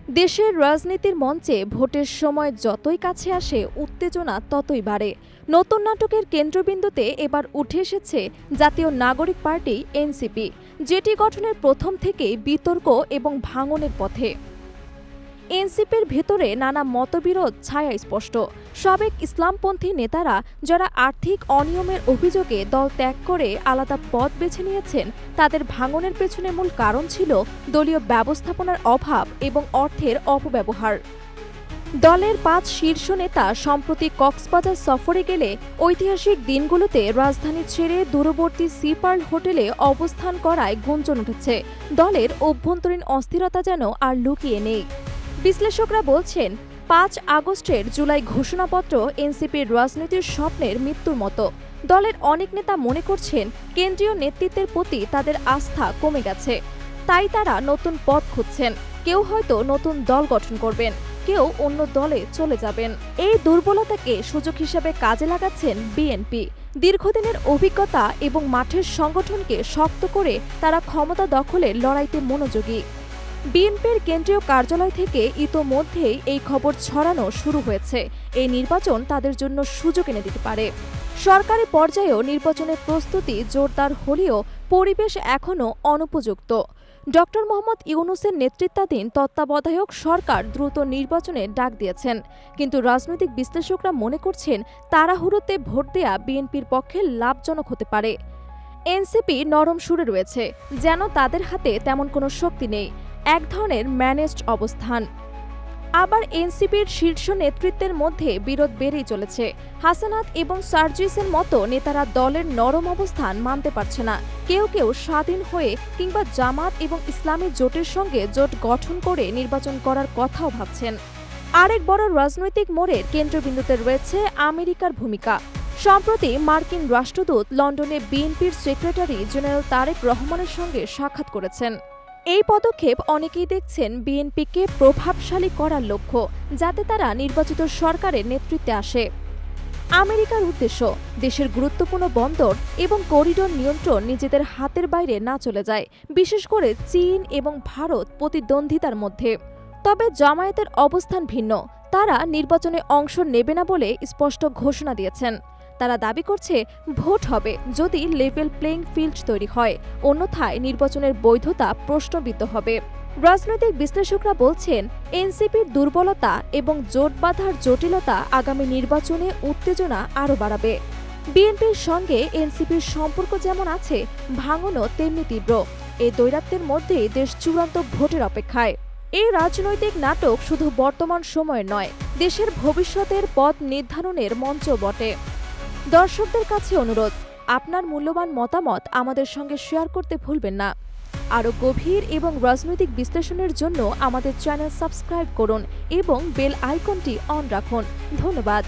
দেশের রাজনীতির মঞ্চে ভোটের সময় যতই কাছে আসে উত্তেজনা ততই বাড়ে। নতুন নাটকের কেন্দ্রবিন্দুতে এবার উঠে এসেছে জাতীয় নাগরিক পার্টি এনসিপি, যেটি গঠনের প্রথম থেকেই বিতর্ক এবং ভাঙনের পথে। এনসিপির ভেতরে নানা মতবিরোধ ছায়া স্পষ্ট। সাবেক ইসলামপন্থী নেতারা যারা আর্থিক অনিয়মের অভিযোগে দল ত্যাগ করে আলাদা পথ বেছে নিয়েছেন, তাদের ভাঙনের পেছনে মূল কারণ ছিল দলীয় ব্যবস্থাপনার অভাব এবং অর্থের অপব্যবহার। দলের ৫ শীর্ষ নেতা সম্প্রতি কক্সবাজার সফরে গেলে ঐতিহাসিক দিনগুলোতে রাজধানী ছেড়ে দূরবর্তী সি পার্ল হোটেলে অবস্থান করায় গুঞ্জন উঠেছে। দলের অভ্যন্তরীণ অস্থিরতা যেন আর লুকিয়ে নেই। বিশ্লেষকরা বলছেন, ৫ আগস্টের জুলাই ঘোষণাপত্র এনসিপির রাজনীতির স্বপ্নের মৃত্যুর মতো। দলের অনেক নেতা মনে করছেন কেন্দ্রীয় নেতৃত্বের প্রতি তাদের আস্থা কমে গেছে, তাই তারা নতুন পথ খুঁজছেন। কেউ হয়তো নতুন দল গঠন করবেন, কেউ অন্য দলে চলে যাবেন। এই দুর্বলতাকে সুযোগ হিসেবে কাজে লাগাচ্ছেন বিএনপি। দীর্ঘদিনের অভিজ্ঞতা এবং মাঠের সংগঠনকে শক্ত করে তারা ক্ষমতা দখলের লড়াইতে মনোযোগী। বিএনপির কেন্দ্রীয় কার্যালয় থেকে ইতোমধ্যেই এই খবর ছড়ানো শুরু হয়েছে। এই নির্বাচন তাদের জন্য সুযোগ এনে দিতে পারে। সরকারি পর্যায়েও নির্বাচনের প্রস্তুতি জোরদার হলেও পরিবেশ এখনও অনুপযুক্ত। ডক্টর মোহাম্মদ ইউনূসের নেতৃত্বাধীন তত্ত্বাবধায়ক সরকার দ্রুত নির্বাচনের ডাক দিয়েছেন, কিন্তু রাজনৈতিক বিশ্লেষকরা মনে করছেন তাড়াহুড়োতে ভোট দেয়া বিএনপির পক্ষে লাভজনক হতে পারে। এনসিপি নরম সুরে রয়েছে, যেন তাদের হাতে তেমন কোনো শক্তি নেই, এক ধরনের ম্যানেজড অবস্থান। আবার এনসিপির শীর্ষ নেতৃত্বের মধ্যে বিরোধ বেড়েই চলেছে। হাসানাত এবং সার্জিসের মতো নেতারা দলের নরম অবস্থান মানতে পারছে না। কেউ কেউ স্বাধীন হয়ে কিংবা জামাত এবং ইসলামী জোটের সঙ্গে জোট গঠন করে নির্বাচন করার কথাও ভাবছেন। আরেক বড় রাজনৈতিক মোড়ের কেন্দ্রবিন্দুতে রয়েছে আমেরিকার ভূমিকা। সম্প্রতি মার্কিন রাষ্ট্রদূত লন্ডনে বিএনপির সেক্রেটারি জেনারেল তারেক রহমানের সঙ্গে সাক্ষাৎ করেছেন। এই পদক্ষেপ অনেকেই দেখছেন বিএনপিকে প্রভাবশালী করার লক্ষ্য, যাতে তারা নির্বাচিত সরকারের নেতৃত্বে আসে। আমেরিকার উদ্দেশ্য দেশের গুরুত্বপূর্ণ বন্দর এবং করিডোর নিয়ন্ত্রণ নিজেদের হাতের বাইরে না চলে যায়, বিশেষ করে চীন এবং ভারত প্রতিদ্বন্দ্বিতার মধ্যে। তবে জামায়াতের অবস্থান ভিন্ন। তারা নির্বাচনে অংশ নেবে না বলে স্পষ্ট ঘোষণা দিয়েছেন। তারা দাবি করছে ভোট হবে যদি লেভেল প্লেইং ফিল্ড তৈরি হয়, অন্যথায় নির্বাচনের বৈধতা প্রশ্নবিদ্ধ হবে। রাজনৈতিক বিশ্লেষকরা বলছেন এনসিপির দুর্বলতা এবং জোট বাঁধার জটিলতা আগামী নির্বাচনে উত্তেজনা আরও বাড়াবে। বিএনপির সঙ্গে এনসিপির সম্পর্ক যেমন আছে, ভাঙনও তেমনি তীব্র। এই দ্বৈরাত্যের মধ্যেই দেশ চূড়ান্ত ভোটের অপেক্ষায়। এই রাজনৈতিক নাটক শুধু বর্তমান সময়ের নয়, দেশের ভবিষ্যতের পথ নির্ধারণের মঞ্চ বটে। দর্শকদের কাছে অনুরোধ, আপনার মূল্যবান মতামত আমাদের সঙ্গে শেয়ার করতে ভুলবেন না। আরও গভীর এবং রাজনৈতিক বিশ্লেষণের জন্য আমাদের চ্যানেল সাবস্ক্রাইব করুন এবং বেল আইকনটি অন রাখুন। ধন্যবাদ।